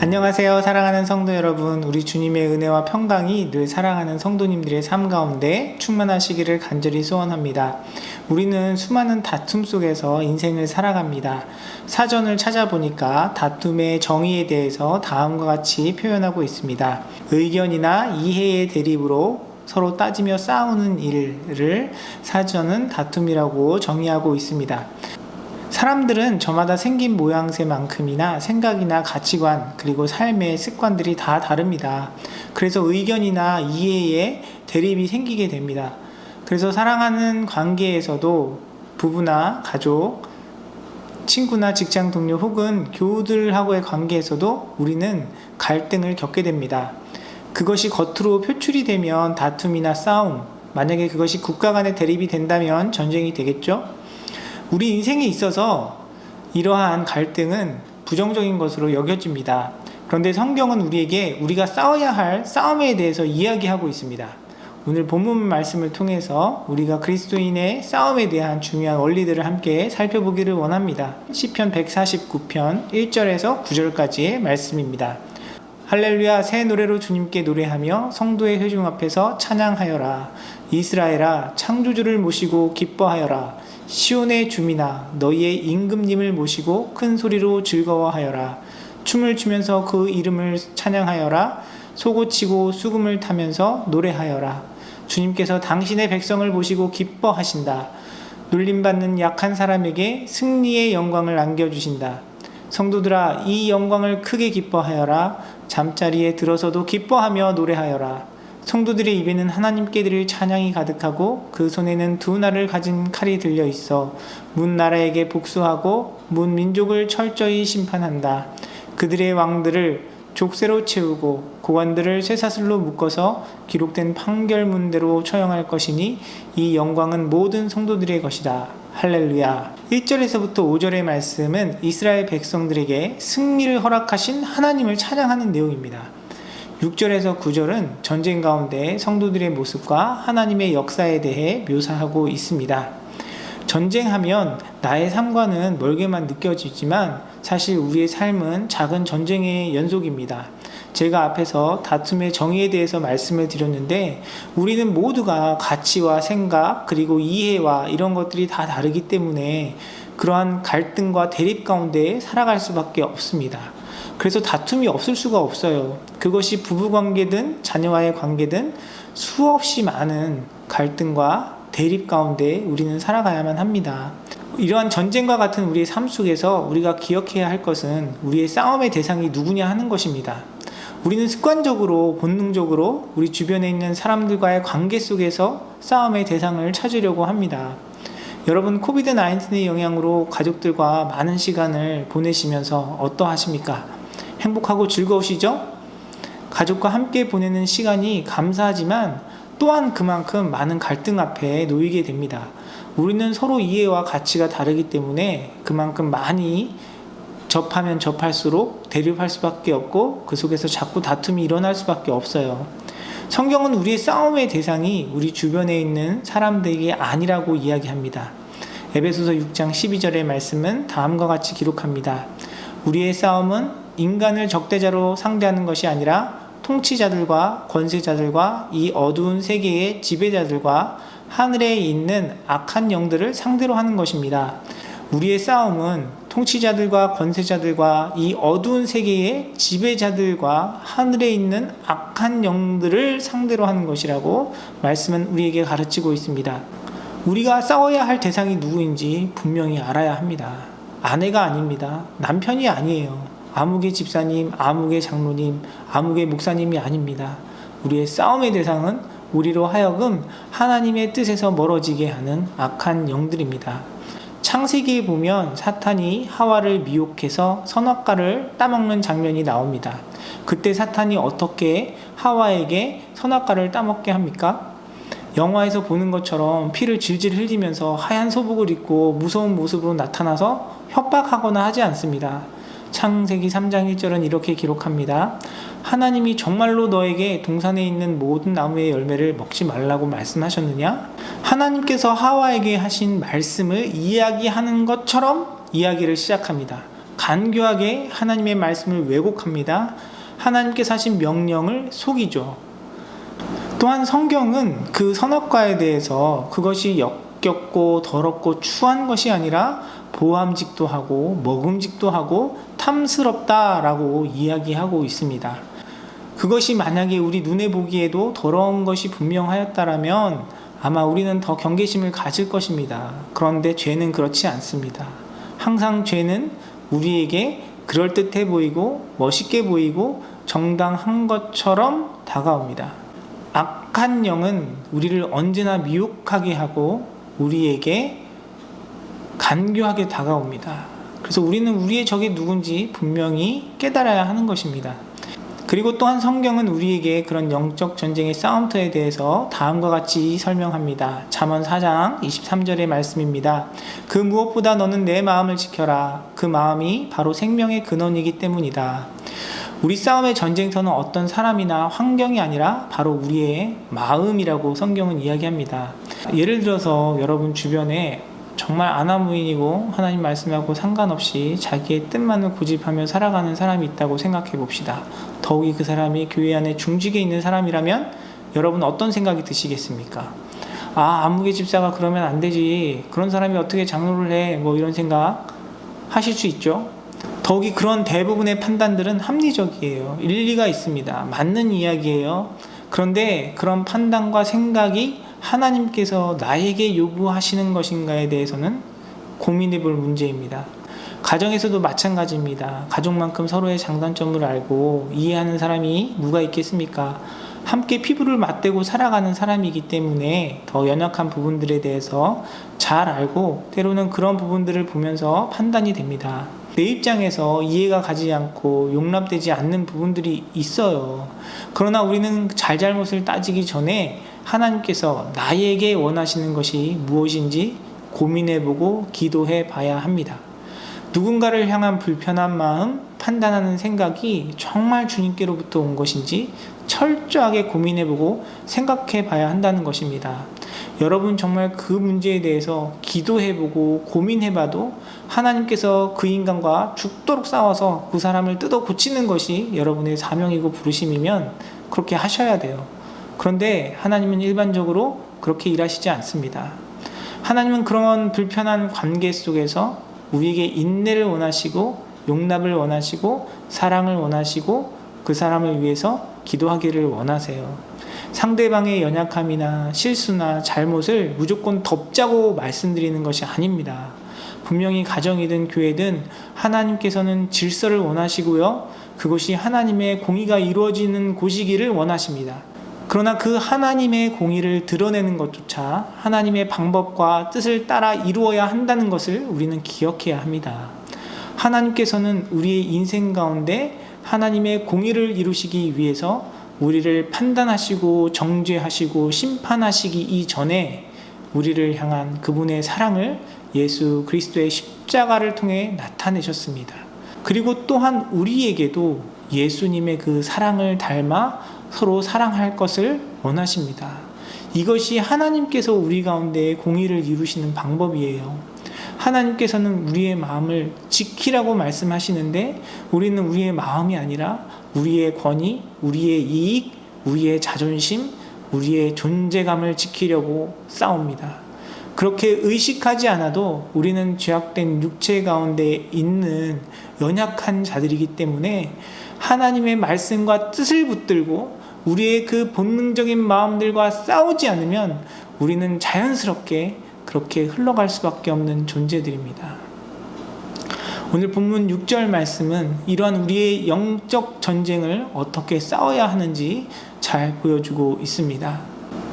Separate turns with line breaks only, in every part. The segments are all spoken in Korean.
안녕하세요. 사랑하는 성도 여러분, 우리 주님의 은혜와 평강이 늘 사랑하는 성도님들의 삶 가운데 충만하시기를 간절히 소원합니다. 우리는 수많은 다툼 속에서 인생을 살아갑니다. 사전을 찾아보니까 다툼의 정의에 대해서 다음과 같이 표현하고 있습니다. 의견이나 이해의 대립으로 서로 따지며 싸우는 일을 사전은 다툼이라고 정의하고 있습니다. 사람들은 저마다 생긴 모양새만큼이나 생각이나 가치관 그리고 삶의 습관들이 다 다릅니다. 그래서 의견이나 이해에 대립이 생기게 됩니다. 그래서 사랑하는 관계에서도 부부나 가족, 친구나 직장 동료 혹은 교우들하고의 관계에서도 우리는 갈등을 겪게 됩니다. 그것이 겉으로 표출이 되면 다툼이나 싸움, 만약에 그것이 국가 간의 대립이 된다면 전쟁이 되겠죠? 우리 인생에 있어서 이러한 갈등은 부정적인 것으로 여겨집니다. 그런데 성경은 우리에게 우리가 싸워야 할 싸움에 대해서 이야기하고 있습니다. 오늘 본문 말씀을 통해서 우리가 그리스도인의 싸움에 대한 중요한 원리들을 함께 살펴보기를 원합니다. 시편 149편 1절에서 9절까지의 말씀입니다. 할렐루야, 새 노래로 주님께 노래하며 성도의 회중 앞에서 찬양하여라. 이스라엘아, 창조주를 모시고 기뻐하여라. 시온의 주민아, 너희의 임금님을 모시고 큰 소리로 즐거워하여라. 춤을 추면서 그 이름을 찬양하여라. 소고치고 수금을 타면서 노래하여라. 주님께서 당신의 백성을 보시고 기뻐하신다. 놀림받는 약한 사람에게 승리의 영광을 안겨주신다. 성도들아, 이 영광을 크게 기뻐하여라. 잠자리에 들어서도 기뻐하며 노래하여라. 성도들의 입에는 하나님께 드릴 찬양이 가득하고 그 손에는 두 날을 가진 칼이 들려 있어 문 나라에게 복수하고 문 민족을 철저히 심판한다. 그들의 왕들을 족쇄로 채우고 고관들을 쇠사슬로 묶어서 기록된 판결문대로 처형할 것이니 이 영광은 모든 성도들의 것이다. 할렐루야. 1절에서부터 5절의 말씀은 이스라엘 백성들에게 승리를 허락하신 하나님을 찬양하는 내용입니다. 6절에서 9절은 전쟁 가운데 성도들의 모습과 하나님의 역사에 대해 묘사하고 있습니다. 전쟁하면 나의 삶과는 멀게만 느껴지지만 사실 우리의 삶은 작은 전쟁의 연속입니다. 제가 앞에서 다툼의 정의에 대해서 말씀을 드렸는데 우리는 모두가 가치와 생각 그리고 이해와 이런 것들이 다 다르기 때문에 그러한 갈등과 대립 가운데 살아갈 수밖에 없습니다. 그래서 다툼이 없을 수가 없어요. 그것이 부부관계든 자녀와의 관계든 수없이 많은 갈등과 대립 가운데 우리는 살아가야만 합니다. 이러한 전쟁과 같은 우리의 삶 속에서 우리가 기억해야 할 것은 우리의 싸움의 대상이 누구냐 하는 것입니다. 우리는 습관적으로 본능적으로 우리 주변에 있는 사람들과의 관계 속에서 싸움의 대상을 찾으려고 합니다. 여러분, 코비드-19의 영향으로 가족들과 많은 시간을 보내시면서 어떠하십니까? 행복하고 즐거우시죠? 가족과 함께 보내는 시간이 감사하지만 또한 그만큼 많은 갈등 앞에 놓이게 됩니다. 우리는 서로 이해와 가치가 다르기 때문에 그만큼 많이 접하면 접할수록 대립할 수밖에 없고 그 속에서 자꾸 다툼이 일어날 수밖에 없어요. 성경은 우리의 싸움의 대상이 우리 주변에 있는 사람들에게 아니라고 이야기합니다. 에베소서 6장 12절의 말씀은 다음과 같이 기록합니다. 우리의 싸움은 인간을 적대자로 상대하는 것이 아니라 통치자들과 권세자들과 이 어두운 세계의 지배자들과 하늘에 있는 악한 영들을 상대로 하는 것입니다. 우리의 싸움은 통치자들과 권세자들과 이 어두운 세계의 지배자들과 하늘에 있는 악한 영들을 상대로 하는 것이라고 말씀은 우리에게 가르치고 있습니다. 우리가 싸워야 할 대상이 누구인지 분명히 알아야 합니다. 아내가 아닙니다. 남편이 아니에요. 아무개 집사님, 아무개 장로님, 아무개 목사님이 아닙니다. 우리의 싸움의 대상은 우리로 하여금 하나님의 뜻에서 멀어지게 하는 악한 영들입니다. 창세기에 보면 사탄이 하와를 미혹해서 선악과를 따먹는 장면이 나옵니다. 그때 사탄이 어떻게 하와에게 선악과를 따먹게 합니까? 영화에서 보는 것처럼 피를 질질 흘리면서 하얀 소복을 입고 무서운 모습으로 나타나서 협박하거나 하지 않습니다. 창세기 3장 1절은 이렇게 기록합니다. 하나님이 정말로 너에게 동산에 있는 모든 나무의 열매를 먹지 말라고 말씀하셨느냐? 하나님께서 하와에게 하신 말씀을 이야기하는 것처럼 이야기를 시작합니다. 간교하게 하나님의 말씀을 왜곡합니다. 하나님께서 하신 명령을 속이죠. 또한 성경은 그 선악과에 대해서 그것이 역겹고 더럽고 추한 것이 아니라 보암직도 하고 먹음직도 하고 탐스럽다라고 이야기하고 있습니다. 그것이 만약에 우리 눈에 보기에도 더러운 것이 분명하였다라면 아마 우리는 더 경계심을 가질 것입니다. 그런데 죄는 그렇지 않습니다. 항상 죄는 우리에게 그럴듯해 보이고 멋있게 보이고 정당한 것처럼 다가옵니다. 악한 영은 우리를 언제나 미혹하게 하고 우리에게 간교하게 다가옵니다. 그래서 우리는 우리의 적이 누군지 분명히 깨달아야 하는 것입니다. 그리고 또한 성경은 우리에게 그런 영적 전쟁의 싸움터에 대해서 다음과 같이 설명합니다. 잠언 4장 23절의 말씀입니다. 그 무엇보다 너는 내 마음을 지켜라. 그 마음이 바로 생명의 근원이기 때문이다. 우리 싸움의 전쟁터는 어떤 사람이나 환경이 아니라 바로 우리의 마음이라고 성경은 이야기합니다. 예를 들어서 여러분 주변에 정말 아나무인이고 하나님 말씀하고 상관없이 자기의 뜻만을 고집하며 살아가는 사람이 있다고 생각해 봅시다. 더욱이 그 사람이 교회 안에 중직에 있는 사람이라면 여러분 어떤 생각이 드시겠습니까? 안무개 집사가 그러면 안 되지. 그런 사람이 어떻게 장로를 해? 이런 생각 하실 수 있죠. 더욱이 그런 대부분의 판단들은 합리적이에요. 일리가 있습니다. 맞는 이야기예요. 그런데 그런 판단과 생각이 하나님께서 나에게 요구하시는 것인가에 대해서는 고민해 볼 문제입니다. 가정에서도 마찬가지입니다. 가족만큼 서로의 장단점을 알고 이해하는 사람이 누가 있겠습니까? 함께 피부를 맞대고 살아가는 사람이기 때문에 더 연약한 부분들에 대해서 잘 알고 때로는 그런 부분들을 보면서 판단이 됩니다. 내 입장에서 이해가 가지 않고 용납되지 않는 부분들이 있어요. 그러나 우리는 잘잘못을 따지기 전에 하나님께서 나에게 원하시는 것이 무엇인지 고민해보고 기도해 봐야 합니다. 누군가를 향한 불편한 마음, 판단하는 생각이 정말 주님께로부터 온 것인지 철저하게 고민해보고 생각해 봐야 한다는 것입니다. 여러분 정말 그 문제에 대해서 기도해보고 고민해봐도 하나님께서 그 인간과 죽도록 싸워서 그 사람을 뜯어 고치는 것이 여러분의 사명이고 부르심이면 그렇게 하셔야 돼요. 그런데 하나님은 일반적으로 그렇게 일하시지 않습니다. 하나님은 그런 불편한 관계 속에서 우리에게 인내를 원하시고 용납을 원하시고 사랑을 원하시고 그 사람을 위해서 기도하기를 원하세요. 상대방의 연약함이나 실수나 잘못을 무조건 덮자고 말씀드리는 것이 아닙니다. 분명히 가정이든 교회든 하나님께서는 질서를 원하시고요. 그것이 하나님의 공의가 이루어지는 곳이기를 원하십니다. 그러나 그 하나님의 공의를 드러내는 것조차 하나님의 방법과 뜻을 따라 이루어야 한다는 것을 우리는 기억해야 합니다. 하나님께서는 우리의 인생 가운데 하나님의 공의를 이루시기 위해서 우리를 판단하시고 정죄하시고 심판하시기 이전에 우리를 향한 그분의 사랑을 예수 그리스도의 십자가를 통해 나타내셨습니다. 그리고 또한 우리에게도 예수님의 그 사랑을 닮아 서로 사랑할 것을 원하십니다. 이것이 하나님께서 우리 가운데 공의를 이루시는 방법이에요. 하나님께서는 우리의 마음을 지키라고 말씀하시는데 우리는 우리의 마음이 아니라 우리의 권위, 우리의 이익, 우리의 자존심, 우리의 존재감을 지키려고 싸웁니다. 그렇게 의식하지 않아도 우리는 죄악된 육체 가운데 있는 연약한 자들이기 때문에 하나님의 말씀과 뜻을 붙들고 우리의 그 본능적인 마음들과 싸우지 않으면 우리는 자연스럽게 그렇게 흘러갈 수밖에 없는 존재들입니다. 오늘 본문 6절 말씀은 이러한 우리의 영적 전쟁을 어떻게 싸워야 하는지 잘 보여주고 있습니다.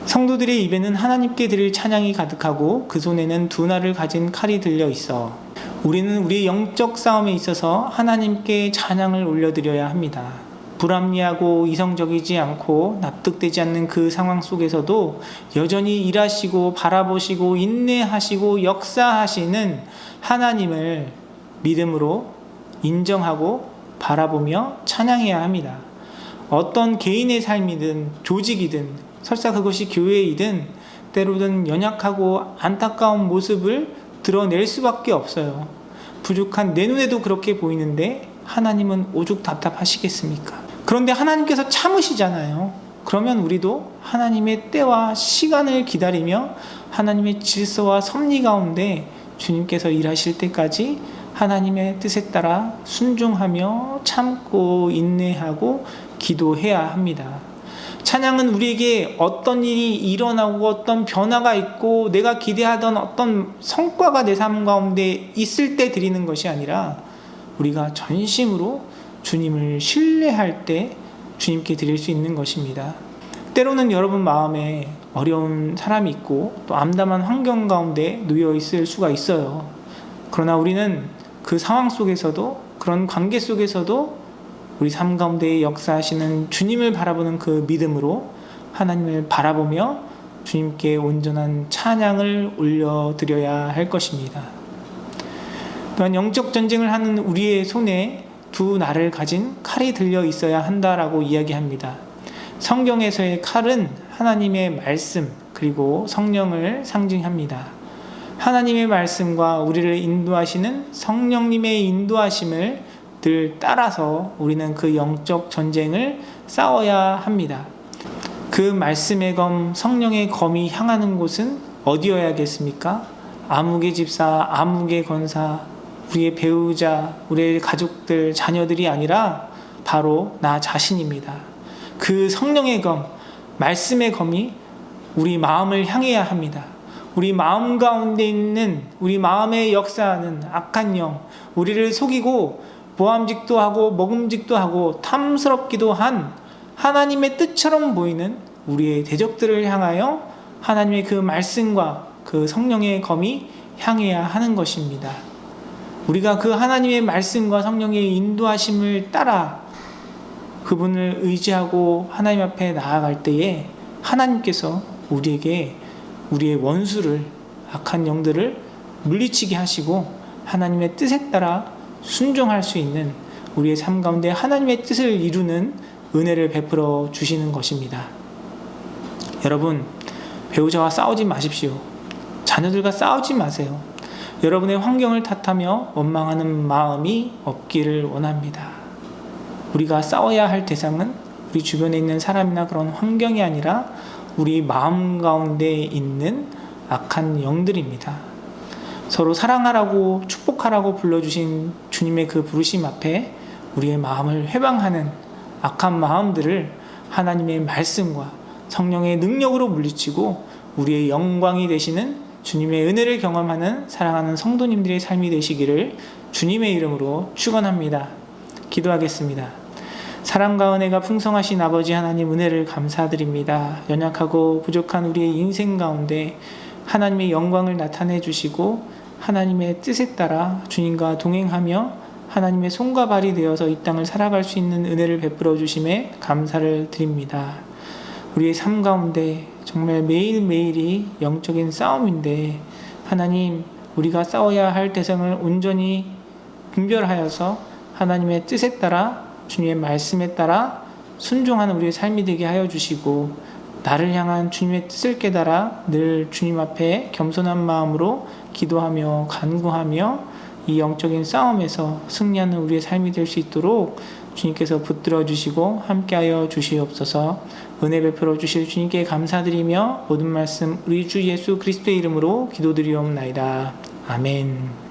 성도들의 입에는 하나님께 드릴 찬양이 가득하고 그 손에는 두 날을 가진 칼이 들려 있어 우리는 우리의 영적 싸움에 있어서 하나님께 찬양을 올려드려야 합니다. 불합리하고 이성적이지 않고 납득되지 않는 그 상황 속에서도 여전히 일하시고 바라보시고 인내하시고 역사하시는 하나님을 믿음으로 인정하고 바라보며 찬양해야 합니다. 어떤 개인의 삶이든 조직이든 설사 그것이 교회이든 때로는 연약하고 안타까운 모습을 드러낼 수밖에 없어요. 부족한 내 눈에도 그렇게 보이는데 하나님은 오죽 답답하시겠습니까? 그런데 하나님께서 참으시잖아요. 그러면 우리도 하나님의 때와 시간을 기다리며 하나님의 질서와 섭리 가운데 주님께서 일하실 때까지 하나님의 뜻에 따라 순종하며 참고 인내하고 기도해야 합니다. 찬양은 우리에게 어떤 일이 일어나고 어떤 변화가 있고 내가 기대하던 어떤 성과가 내 삶 가운데 있을 때 드리는 것이 아니라 우리가 전심으로 주님을 신뢰할 때 주님께 드릴 수 있는 것입니다. 때로는 여러분 마음에 어려운 사람이 있고 또 암담한 환경 가운데 놓여 있을 수가 있어요. 그러나 우리는 그 상황 속에서도 그런 관계 속에서도 우리 삶 가운데 역사하시는 주님을 바라보는 그 믿음으로 하나님을 바라보며 주님께 온전한 찬양을 올려드려야 할 것입니다. 또한 영적 전쟁을 하는 우리의 손에 두 날을 가진 칼이 들려 있어야 한다라고 이야기합니다. 성경에서의 칼은 하나님의 말씀 그리고 성령을 상징합니다. 하나님의 말씀과 우리를 인도하시는 성령님의 인도하심을 늘 따라서 우리는 그 영적 전쟁을 싸워야 합니다. 그 말씀의 검, 성령의 검이 향하는 곳은 어디여야겠습니까? 아무개 집사, 아무개 권사, 우리의 배우자, 우리의 가족들, 자녀들이 아니라 바로 나 자신입니다. 그 성령의 검, 말씀의 검이 우리 마음을 향해야 합니다. 우리 마음 가운데 있는 우리 마음에 역사하는 악한 영, 우리를 속이고 모함직도 하고 먹음직도 하고 탐스럽기도 한 하나님의 뜻처럼 보이는 우리의 대적들을 향하여 하나님의 그 말씀과 그 성령의 검이 향해야 하는 것입니다. 우리가 그 하나님의 말씀과 성령의 인도하심을 따라 그분을 의지하고 하나님 앞에 나아갈 때에 하나님께서 우리에게 우리의 원수를, 악한 영들을 물리치게 하시고 하나님의 뜻에 따라 순종할 수 있는 우리의 삶 가운데 하나님의 뜻을 이루는 은혜를 베풀어 주시는 것입니다. 여러분, 배우자와 싸우지 마십시오. 자녀들과 싸우지 마세요. 여러분의 환경을 탓하며 원망하는 마음이 없기를 원합니다. 우리가 싸워야 할 대상은 우리 주변에 있는 사람이나 그런 환경이 아니라 우리 마음 가운데 있는 악한 영들입니다. 서로 사랑하라고 축복하라고 불러주신 주님의 그 부르심 앞에 우리의 마음을 회방하는 악한 마음들을 하나님의 말씀과 성령의 능력으로 물리치고 우리의 영광이 되시는 주님의 은혜를 경험하는 사랑하는 성도님들의 삶이 되시기를 주님의 이름으로 축원합니다. 기도하겠습니다. 사랑과 은혜가 풍성하신 아버지 하나님 은혜를 감사드립니다. 연약하고 부족한 우리의 인생 가운데 하나님의 영광을 나타내 주시고 하나님의 뜻에 따라 주님과 동행하며 하나님의 손과 발이 되어서 이 땅을 살아갈 수 있는 은혜를 베풀어 주심에 감사를 드립니다. 우리의 삶 가운데 정말 매일매일이 영적인 싸움인데 하나님, 우리가 싸워야 할 대상을 온전히 분별하여서 하나님의 뜻에 따라 주님의 말씀에 따라 순종하는 우리의 삶이 되게 하여 주시고 나를 향한 주님의 뜻을 깨달아 늘 주님 앞에 겸손한 마음으로 기도하며 간구하며 이 영적인 싸움에서 승리하는 우리의 삶이 될 수 있도록 주님께서 붙들어 주시고 함께하여 주시옵소서. 은혜 베풀어 주실 주님께 감사드리며 모든 말씀 우리 주 예수 그리스도의 이름으로 기도드리옵나이다. 아멘.